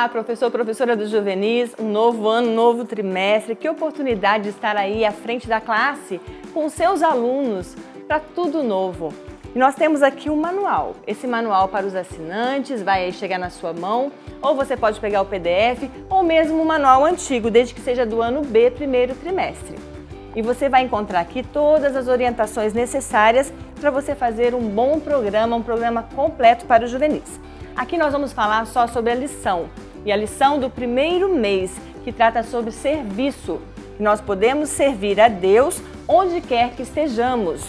Olá, professor, professora do Juvenis, um novo ano, um novo trimestre. Que oportunidade de estar aí à frente da classe com seus alunos para tudo novo. E nós temos aqui um manual. Esse manual para os assinantes vai aí chegar na sua mão, ou você pode pegar o PDF, ou mesmo um manual antigo, desde que seja do ano B, primeiro trimestre. E você vai encontrar aqui todas as orientações necessárias para você fazer um bom programa, um programa completo para os juvenis. Aqui nós vamos falar só sobre a lição, e a lição do primeiro mês, que trata sobre serviço. Nós podemos servir a Deus onde quer que estejamos.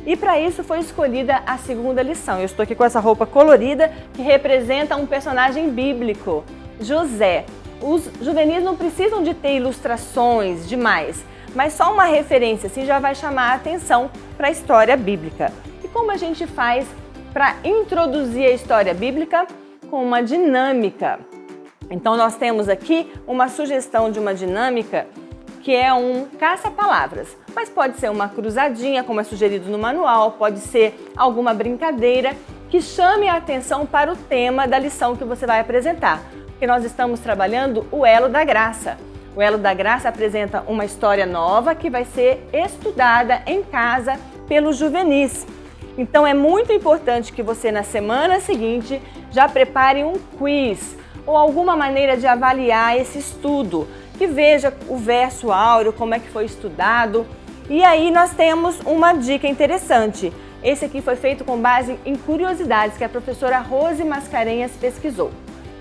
E para isso foi escolhida a segunda lição. Eu estou aqui com essa roupa colorida que representa um personagem bíblico, José. Os juvenis não precisam de ter ilustrações demais, mas só uma referência assim já vai chamar a atenção para a história bíblica. E como a gente faz para introduzir a história bíblica? Com uma dinâmica. Então nós temos aqui uma sugestão de uma dinâmica que é um caça-palavras, mas pode ser uma cruzadinha, como é sugerido no manual, pode ser alguma brincadeira que chame a atenção para o tema da lição que você vai apresentar, porque nós estamos trabalhando o Elo da Graça. O Elo da Graça apresenta uma história nova que vai ser estudada em casa pelos juvenis. Então é muito importante que você na semana seguinte já prepare um quiz ou alguma maneira de avaliar esse estudo, que veja o verso áureo, como é que foi estudado. E aí nós temos uma dica interessante. Esse aqui foi feito com base em curiosidades que a professora Rose Mascarenhas pesquisou.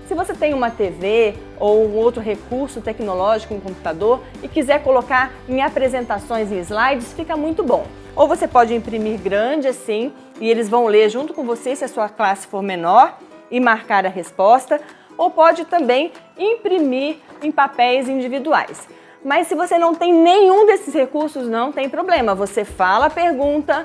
Se você tem uma TV ou um outro recurso tecnológico, um computador, e quiser colocar em apresentações em slides, fica muito bom. Ou você pode imprimir grande assim, e eles vão ler junto com você se a sua classe for menor e marcar a resposta, ou pode também imprimir em papéis individuais. Mas se você não tem nenhum desses recursos, não tem problema. Você fala a pergunta,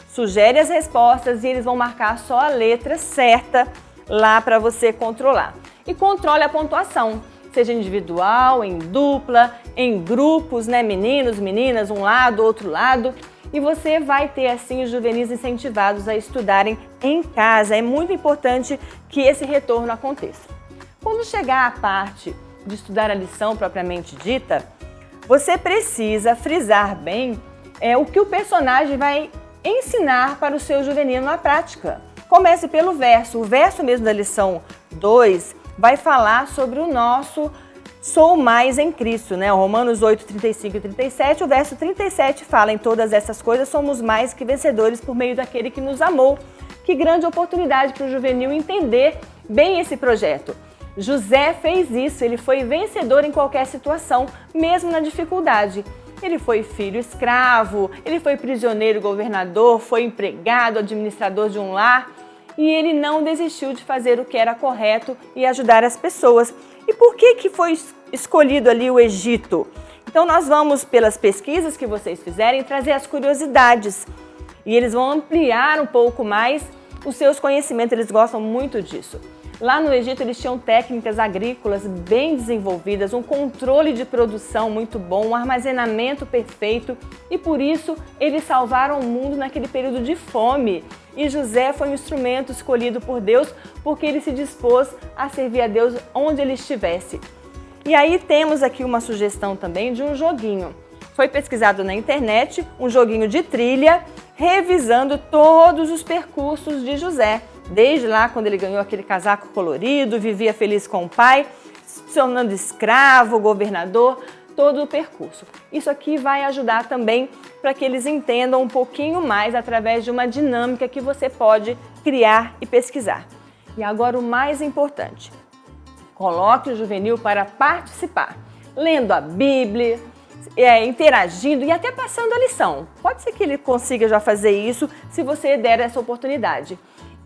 sugere as respostas e eles vão marcar só a letra certa lá para você controlar. E controle a pontuação, seja individual, em dupla, em grupos, né? Meninos, meninas, um lado, outro lado. E você vai ter assim os juvenis incentivados a estudarem em casa. É muito importante que esse retorno aconteça. Quando chegar a parte de estudar a lição propriamente dita, você precisa frisar bem o que o personagem vai ensinar para o seu juvenil na prática. Comece pelo verso. O verso mesmo da lição 2 vai falar sobre o nosso sou mais em Cristo, né? O Romanos 8, 35 e 37, o verso 37 fala em todas essas coisas, somos mais que vencedores por meio daquele que nos amou. Que grande oportunidade para o juvenil entender bem esse projeto. José fez isso, ele foi vencedor em qualquer situação, mesmo na dificuldade. Ele foi filho escravo, ele foi prisioneiro governador, foi empregado, administrador de um lar, e ele não desistiu de fazer o que era correto e ajudar as pessoas. E por que foi escolhido ali o Egito? Então nós vamos, pelas pesquisas que vocês fizerem, trazer as curiosidades. E eles vão ampliar um pouco mais os seus conhecimentos, eles gostam muito disso. Lá no Egito eles tinham técnicas agrícolas bem desenvolvidas, um controle de produção muito bom, um armazenamento perfeito e por isso eles salvaram o mundo naquele período de fome. E José foi um instrumento escolhido por Deus porque ele se dispôs a servir a Deus onde ele estivesse. E aí temos aqui uma sugestão também de um joguinho. Foi pesquisado na internet, um joguinho de trilha, revisando todos os percursos de José. Desde lá, quando ele ganhou aquele casaco colorido, vivia feliz com o pai, se tornando escravo, governador, todo o percurso. Isso aqui vai ajudar também para que eles entendam um pouquinho mais através de uma dinâmica que você pode criar e pesquisar. E agora o mais importante, coloque o juvenil para participar, lendo a Bíblia, interagindo e até passando a lição. Pode ser que ele consiga já fazer isso se você der essa oportunidade.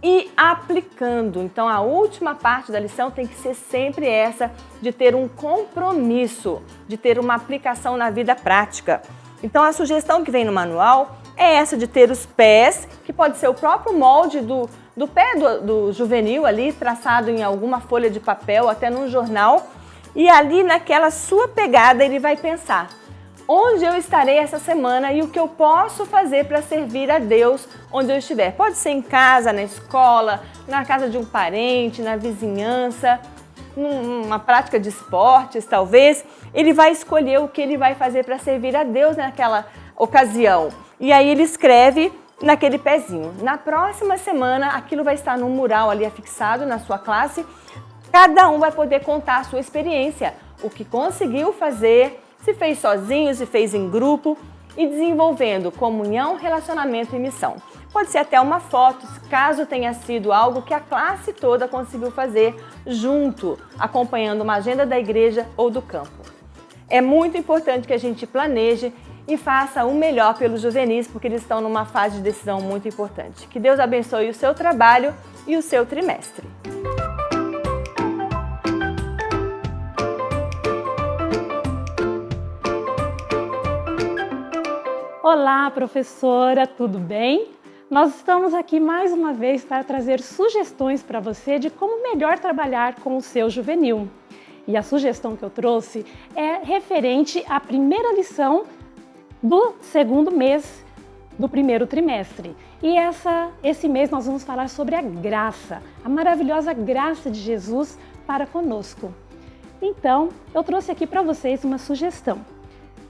E aplicando. Então a última parte da lição tem que ser sempre essa de ter um compromisso, de ter uma aplicação na vida prática. Então a sugestão que vem no manual é essa de ter os pés, que pode ser o próprio molde do pé do juvenil ali, traçado em alguma folha de papel, até num jornal, e ali naquela sua pegada ele vai pensar: onde eu estarei essa semana e o que eu posso fazer para servir a Deus onde eu estiver. Pode ser em casa, na escola, na casa de um parente, na vizinhança. numa prática de esportes, talvez, ele vai escolher o que ele vai fazer para servir a Deus naquela ocasião. E aí ele escreve naquele pezinho. Na próxima semana, aquilo vai estar num mural ali afixado na sua classe. Cada um vai poder contar a sua experiência, o que conseguiu fazer, se fez sozinho, se fez em grupo, e desenvolvendo comunhão, relacionamento e missão. Pode ser até uma foto, caso tenha sido algo que a classe toda conseguiu fazer junto, acompanhando uma agenda da igreja ou do campo. É muito importante que a gente planeje e faça o melhor pelos juvenis, porque eles estão numa fase de decisão muito importante. Que Deus abençoe o seu trabalho e o seu trimestre. Olá, professora, tudo bem? Nós estamos aqui mais uma vez para trazer sugestões para você de como melhor trabalhar com o seu juvenil. E a sugestão que eu trouxe é referente à primeira lição do segundo mês do primeiro trimestre. E esse mês nós vamos falar sobre a graça, a maravilhosa graça de Jesus para conosco. Então, eu trouxe aqui para vocês uma sugestão.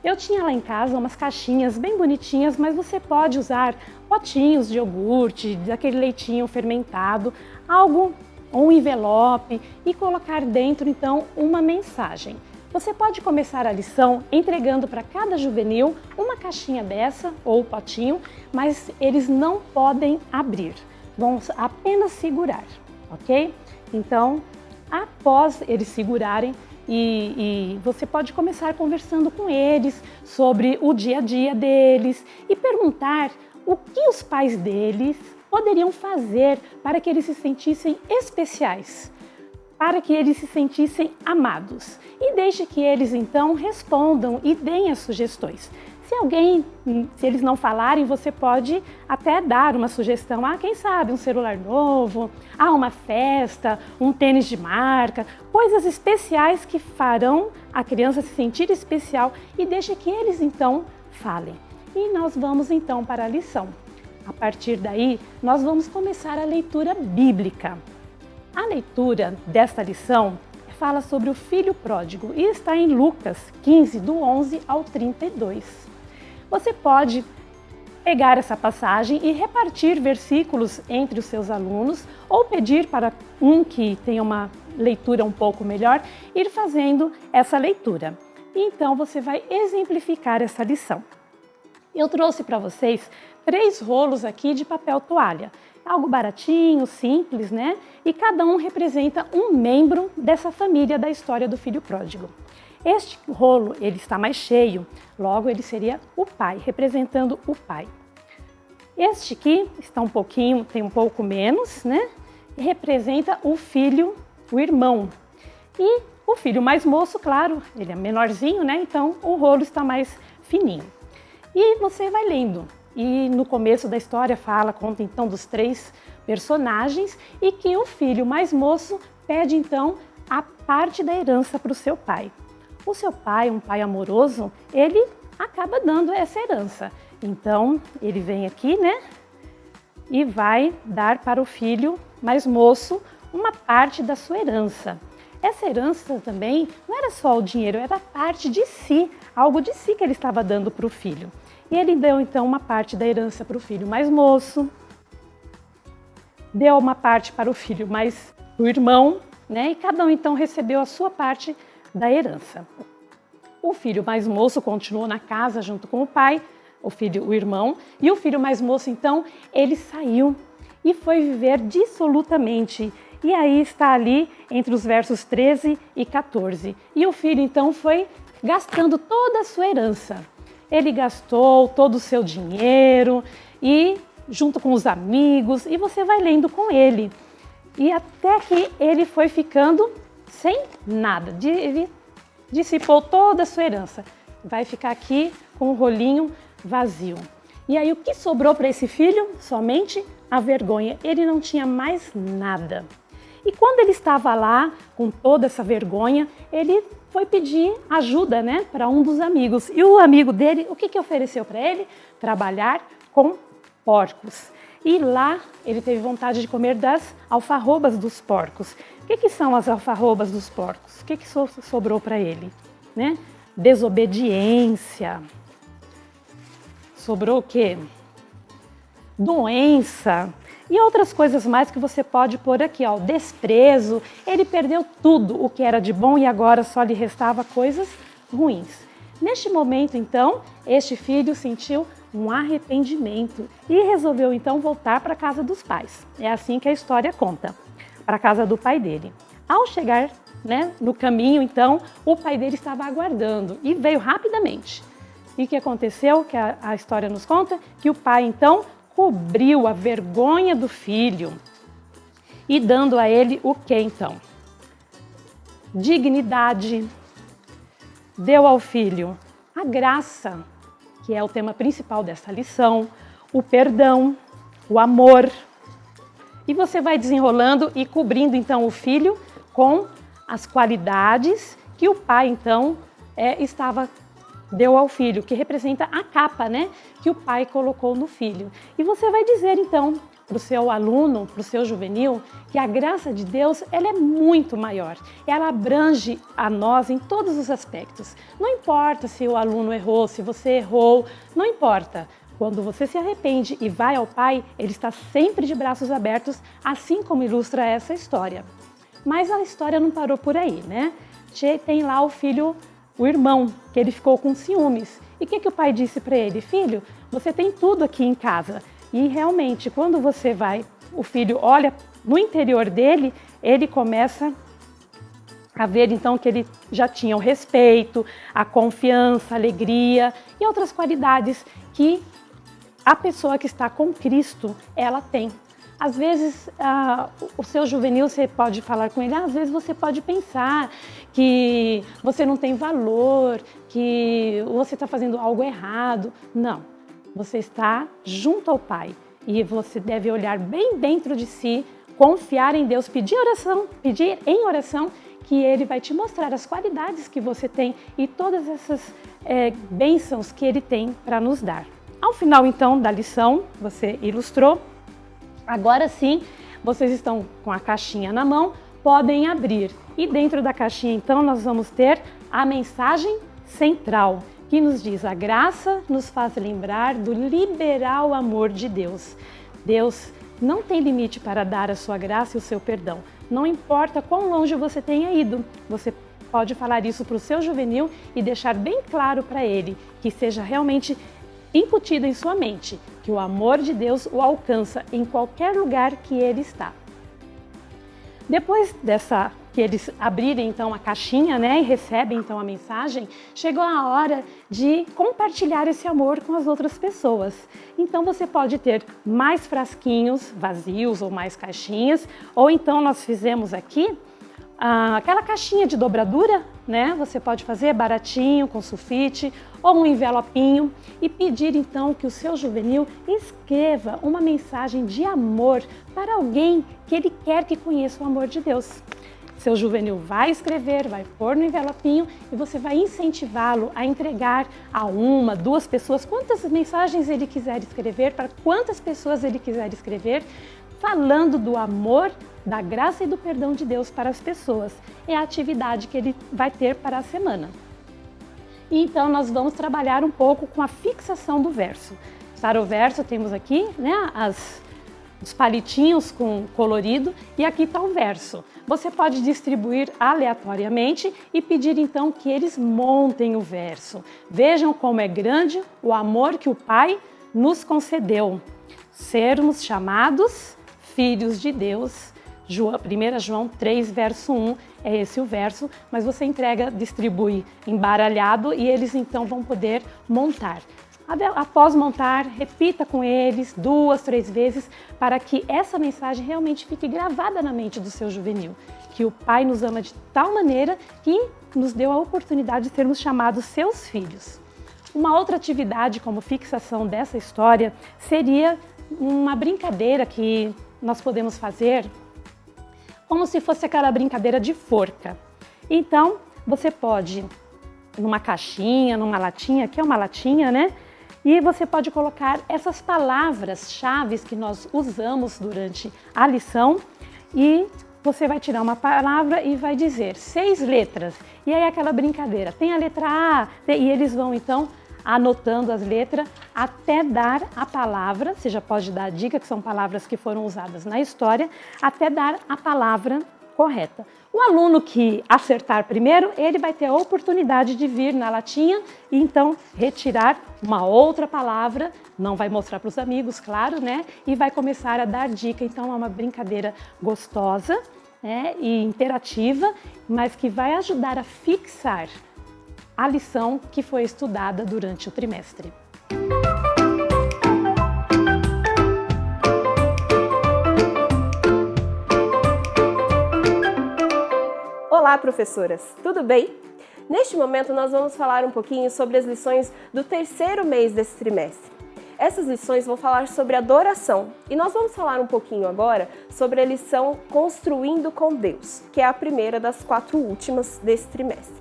Eu tinha lá em casa umas caixinhas bem bonitinhas, mas você pode usar potinhos de iogurte, daquele leitinho fermentado, algo, ou um envelope e colocar dentro então uma mensagem. Você pode começar a lição entregando para cada juvenil uma caixinha dessa ou potinho, mas eles não podem abrir, vão apenas segurar, ok? Então, após eles segurarem, e você pode começar conversando com eles sobre o dia a dia deles e perguntar o que os pais deles poderiam fazer para que eles se sentissem especiais, para que eles se sentissem amados. E deixe que eles então respondam e deem as sugestões. Se eles não falarem, você pode até dar uma sugestão. Quem sabe um celular novo, uma festa, um tênis de marca, coisas especiais que farão a criança se sentir especial e deixe que eles então falem. E nós vamos então para a lição. A partir daí, nós vamos começar a leitura bíblica. A leitura desta lição fala sobre o filho pródigo e está em Lucas 15, do 11 ao 32. Você pode pegar essa passagem e repartir versículos entre os seus alunos ou pedir para um que tenha uma leitura um pouco melhor ir fazendo essa leitura. Então você vai exemplificar essa lição. Eu trouxe para vocês 3 rolos aqui de papel toalha. Algo baratinho, simples, né? E cada um representa um membro dessa família da história do filho pródigo. Este rolo, ele está mais cheio, logo ele seria o pai, representando o pai. Este aqui está tem um pouco menos, né? E representa o filho, o irmão. E o filho mais moço, claro, ele é menorzinho, né? Então o rolo está mais fininho. E você vai lendo. E no começo da história conta então dos 3 personagens e que o filho mais moço pede então a parte da herança para o seu pai. O seu pai, um pai amoroso, ele acaba dando essa herança. Então, ele vem aqui, né? E vai dar para o filho mais moço uma parte da sua herança. Essa herança também não era só o dinheiro, era parte de si, algo de si que ele estava dando para o filho. E ele deu então uma parte da herança para o filho mais moço, deu uma parte para o irmão, né? E cada um então recebeu a sua parte da herança. O filho mais moço continuou na casa junto com o pai, o irmão, e o filho mais moço então, ele saiu e foi viver dissolutamente. E aí está ali entre os versos 13 e 14. E o filho então foi gastando toda a sua herança. Ele gastou todo o seu dinheiro e junto com os amigos, e você vai lendo com ele. E até que ele foi ficando sem nada, ele dissipou toda a sua herança. Vai ficar aqui com o rolinho vazio. E aí o que sobrou para esse filho? Somente a vergonha. Ele não tinha mais nada. E quando ele estava lá com toda essa vergonha, ele foi pedir ajuda, né, para um dos amigos. E o amigo dele, o que ofereceu para ele? Trabalhar com porcos. E lá ele teve vontade de comer das alfarrobas dos porcos. que são as alfarrobas dos porcos? O que sobrou para ele? Né? Desobediência. Sobrou o quê? Doença. E outras coisas mais que você pode pôr aqui, ó, desprezo. Ele perdeu tudo o que era de bom e agora só lhe restava coisas ruins. Neste momento, então, este filho sentiu um arrependimento e resolveu, então, voltar para a casa dos pais. É assim que a história conta, para a casa do pai dele. Ao chegar, né, no caminho, então, o pai dele estava aguardando e veio rapidamente. E o que aconteceu, que a história nos conta, que o pai, então, cobriu a vergonha do filho e dando a ele o que então? Dignidade. Deu ao filho a graça, que é o tema principal dessa lição, o perdão, o amor. E você vai desenrolando e cobrindo então o filho com as qualidades que o pai então deu ao filho, que representa a capa, né, que o pai colocou no filho. E você vai dizer então para o seu aluno, para o seu juvenil, que a graça de Deus ela é muito maior. Ela abrange a nós em todos os aspectos. Não importa se o aluno errou, se você errou, não importa. Quando você se arrepende e vai ao Pai, Ele está sempre de braços abertos, assim como ilustra essa história. Mas a história não parou por aí, né? Tem lá o filho, o irmão, que ele ficou com ciúmes. E o que o pai disse para ele? Filho, você tem tudo aqui em casa. E realmente, quando você vai, o filho olha no interior dele, ele começa a ver então que ele já tinha o respeito, a confiança, a alegria e outras qualidades que a pessoa que está com Cristo, ela tem. Às vezes, o seu juvenil, você pode falar com ele, às vezes você pode pensar que você não tem valor, que você está fazendo algo errado. Não, você está junto ao Pai e você deve olhar bem dentro de si, confiar em Deus, pedir em oração, que Ele vai te mostrar as qualidades que você tem e todas essas bênçãos que Ele tem para nos dar. Ao final, então, da lição, você ilustrou. Agora sim, vocês estão com a caixinha na mão, podem abrir. E dentro da caixinha, então, nós vamos ter a mensagem central, que nos diz: a graça nos faz lembrar do liberal amor de Deus. Deus não tem limite para dar a sua graça e o seu perdão. Não importa quão longe você tenha ido, você pode falar isso para o seu juvenil e deixar bem claro para ele, que seja realmente incutido em sua mente, que o amor de Deus o alcança em qualquer lugar que ele está. Depois que eles abrirem então a caixinha, né, e recebem então a mensagem, chegou a hora de compartilhar esse amor com as outras pessoas. Então você pode ter mais frasquinhos vazios ou mais caixinhas, ou então nós fizemos aqui aquela caixinha de dobradura, né? Você pode fazer baratinho, com sulfite ou um envelopinho e pedir então que o seu juvenil escreva uma mensagem de amor para alguém que ele quer que conheça o amor de Deus. Seu juvenil vai escrever, vai pôr no envelopinho e você vai incentivá-lo a entregar a uma, duas pessoas, quantas mensagens ele quiser escrever, para quantas pessoas ele quiser escrever, falando do amor, da graça e do perdão de Deus para as pessoas. É a atividade que ele vai ter para a semana. E então nós vamos trabalhar um pouco com a fixação do verso. Para o verso temos aqui, né, os palitinhos com colorido e aqui está o verso. Você pode distribuir aleatoriamente e pedir então que eles montem o verso. Vejam como é grande o amor que o Pai nos concedeu. Sermos chamados filhos de Deus. 1 João 3, verso 1, é esse o verso, mas você distribui embaralhado e eles então vão poder montar. Após montar, repita com eles 2, 3 vezes para que essa mensagem realmente fique gravada na mente do seu juvenil. Que o Pai nos ama de tal maneira que nos deu a oportunidade de sermos chamados seus filhos. Uma outra atividade como fixação dessa história seria uma brincadeira que nós podemos fazer como se fosse aquela brincadeira de forca. Então, você pode, numa caixinha, numa latinha, que é uma latinha, né? E você pode colocar essas palavras-chave que nós usamos durante a lição e você vai tirar uma palavra e vai dizer 6 letras. E aí aquela brincadeira, tem a letra A, e eles vão então anotando as letras até dar a palavra, você já pode dar a dica que são palavras que foram usadas na história, até dar a palavra correta. O aluno que acertar primeiro, ele vai ter a oportunidade de vir na latinha e então retirar uma outra palavra, não vai mostrar para os amigos, claro, né? E vai começar a dar dica. Então é uma brincadeira gostosa, né? E interativa, mas que vai ajudar a fixar a lição que foi estudada durante o trimestre. Olá, professoras! Tudo bem? Neste momento, nós vamos falar um pouquinho sobre as lições do terceiro mês desse trimestre. Essas lições vão falar sobre adoração e nós vamos falar um pouquinho agora sobre a lição Construindo com Deus, que é a primeira das 4 últimas desse trimestre.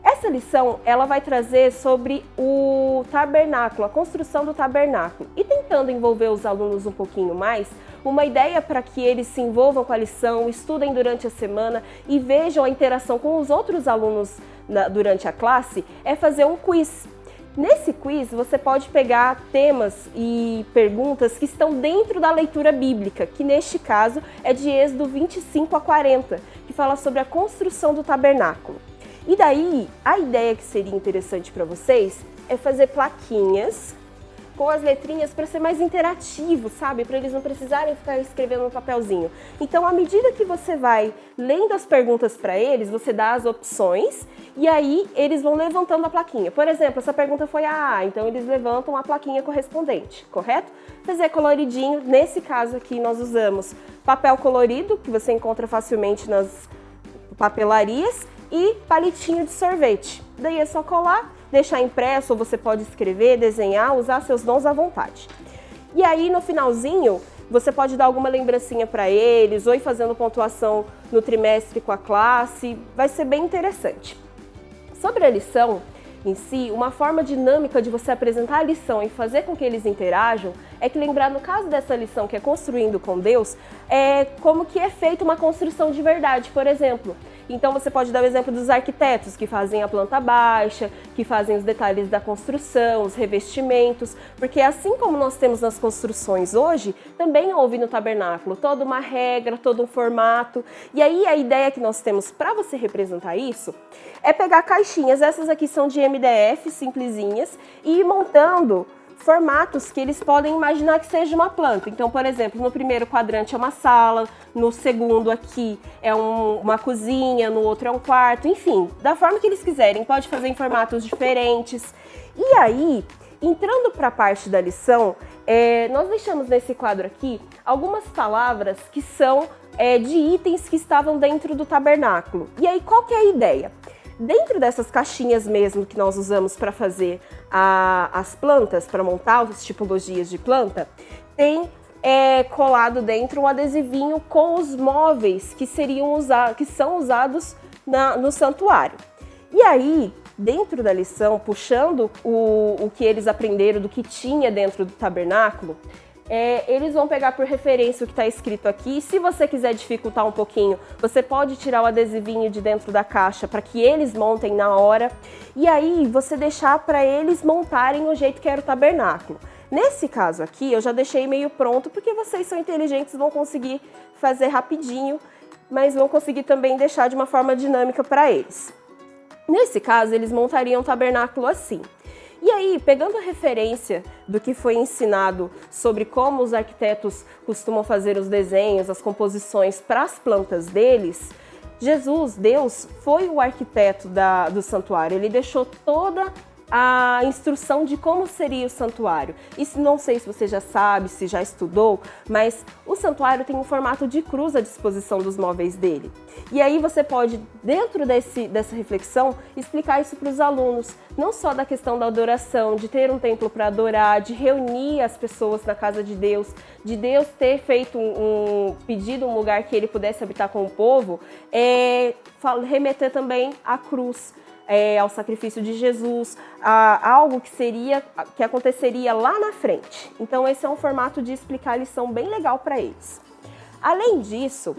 Essa lição, ela vai trazer sobre o tabernáculo, a construção do tabernáculo e tentando envolver os alunos um pouquinho mais, uma ideia para que eles se envolvam com a lição, estudem durante a semana e vejam a interação com os outros alunos durante a classe, é fazer um quiz. Nesse quiz, você pode pegar temas e perguntas que estão dentro da leitura bíblica, que neste caso é de Êxodo 25 a 40, que fala sobre a construção do tabernáculo. E daí, a ideia que seria interessante para vocês é fazer plaquinhas com as letrinhas para ser mais interativo, sabe? Para eles não precisarem ficar escrevendo no papelzinho. Então, à medida que você vai lendo as perguntas para eles, você dá as opções e aí eles vão levantando a plaquinha. Por exemplo, essa pergunta foi a A, então eles levantam a plaquinha correspondente, correto? Fazer coloridinho, nesse caso aqui nós usamos papel colorido, que você encontra facilmente nas papelarias, e palitinho de sorvete. Daí é só colar, deixar impresso, ou você pode escrever, desenhar, usar seus dons à vontade. E aí no finalzinho, você pode dar alguma lembrancinha para eles, ou ir fazendo pontuação no trimestre com a classe, vai ser bem interessante. Sobre a lição em si, uma forma dinâmica de você apresentar a lição e fazer com que eles interajam é que lembrar, no caso dessa lição que é Construindo com Deus, é como que é feita uma construção de verdade, por exemplo. Então você pode dar o exemplo dos arquitetos que fazem a planta baixa, que fazem os detalhes da construção, os revestimentos, porque assim como nós temos nas construções hoje, também houve no tabernáculo toda uma regra, todo um formato. E aí a ideia que nós temos para você representar isso é pegar caixinhas, essas aqui são de MDF, simplesinhas, e ir montando formatos que eles podem imaginar que seja uma planta. Então, por exemplo, no primeiro quadrante é uma sala, no segundo aqui é uma cozinha, no outro é um quarto, enfim, da forma que eles quiserem, pode fazer em formatos diferentes. E aí, entrando para a parte da lição, nós deixamos nesse quadro aqui algumas palavras que são de itens que estavam dentro do tabernáculo. E aí, qual que é a ideia? Dentro dessas caixinhas mesmo que nós usamos para fazer as plantas, para montar as tipologias de planta, tem colado dentro um adesivinho com os móveis que são usados no santuário. E aí, dentro da lição, puxando o que eles aprenderam do que tinha dentro do tabernáculo, eles vão pegar por referência o que está escrito aqui. Se você quiser dificultar um pouquinho, você pode tirar o adesivinho de dentro da caixa para que eles montem na hora. E aí você deixar para eles montarem o jeito que era o tabernáculo. Nesse caso aqui, eu já deixei meio pronto, porque vocês são inteligentes, vão conseguir fazer rapidinho, mas vão conseguir também deixar de uma forma dinâmica para eles. Nesse caso, eles montariam um tabernáculo assim. E aí, pegando a referência do que foi ensinado sobre como os arquitetos costumam fazer os desenhos, as composições para as plantas deles, Jesus, Deus, foi o arquiteto do santuário. Ele deixou toda a instrução de como seria o santuário. Isso não sei se você já sabe, se já estudou, mas o santuário tem um formato de cruz à disposição dos móveis dele. E aí você pode, dentro dessa reflexão, explicar isso para os alunos, não só da questão da adoração, de ter um templo para adorar, de reunir as pessoas na casa de Deus ter feito pedido um lugar que ele pudesse habitar com o povo, remeter também à cruz. Ao sacrifício de Jesus, a algo que aconteceria lá na frente. Então esse é um formato de explicar a lição bem legal para eles. Além disso,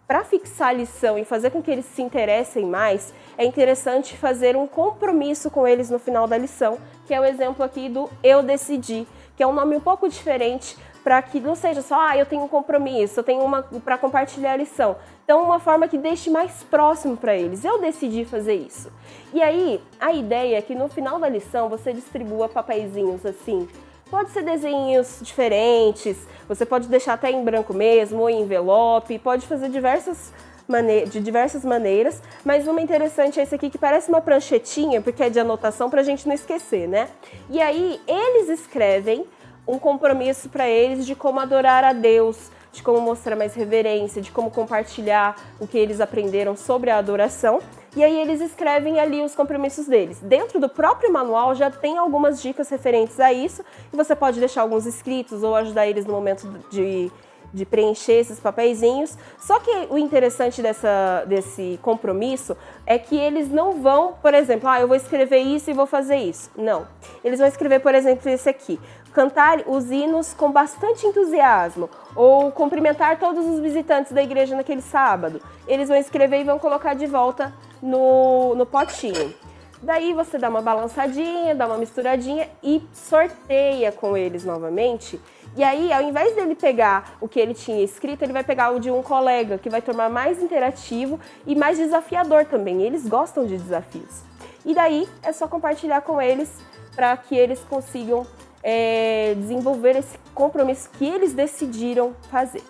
para fixar a lição e fazer com que eles se interessem mais, é interessante fazer um compromisso com eles no final da lição, que é o exemplo aqui do Eu Decidi, que é um nome um pouco diferente para que não seja só, eu tenho um compromisso, eu tenho uma para compartilhar a lição. Então, uma forma que deixe mais próximo para eles. Eu decidi fazer isso. E aí, a ideia é que no final da lição você distribua papeizinhos assim. Pode ser desenhos diferentes, você pode deixar até em branco mesmo, ou em envelope, pode fazer de diversas maneiras, mas uma interessante é esse aqui que parece uma pranchetinha, porque é de anotação para a gente não esquecer, né? E aí, eles escrevem um compromisso para eles de como adorar a Deus, de como mostrar mais reverência, de como compartilhar o que eles aprenderam sobre a adoração. E aí eles escrevem ali os compromissos deles. Dentro do próprio manual já tem algumas dicas referentes a isso, e você pode deixar alguns escritos ou ajudar eles no momento de preencher esses papeizinhos. Só que o interessante desse compromisso é que eles não vão, por exemplo, eu vou escrever isso e vou fazer isso. Não. Eles vão escrever, por exemplo, esse aqui. Cantar os hinos com bastante entusiasmo, ou cumprimentar todos os visitantes da igreja naquele sábado. Eles vão escrever e vão colocar de volta no potinho. Daí você dá uma balançadinha, dá uma misturadinha e sorteia com eles novamente. E aí, ao invés dele pegar o que ele tinha escrito, ele vai pegar o de um colega, que vai tornar mais interativo e mais desafiador também. Eles gostam de desafios. E daí, é só compartilhar com eles para que eles consigam desenvolver esse compromisso que eles decidiram fazer.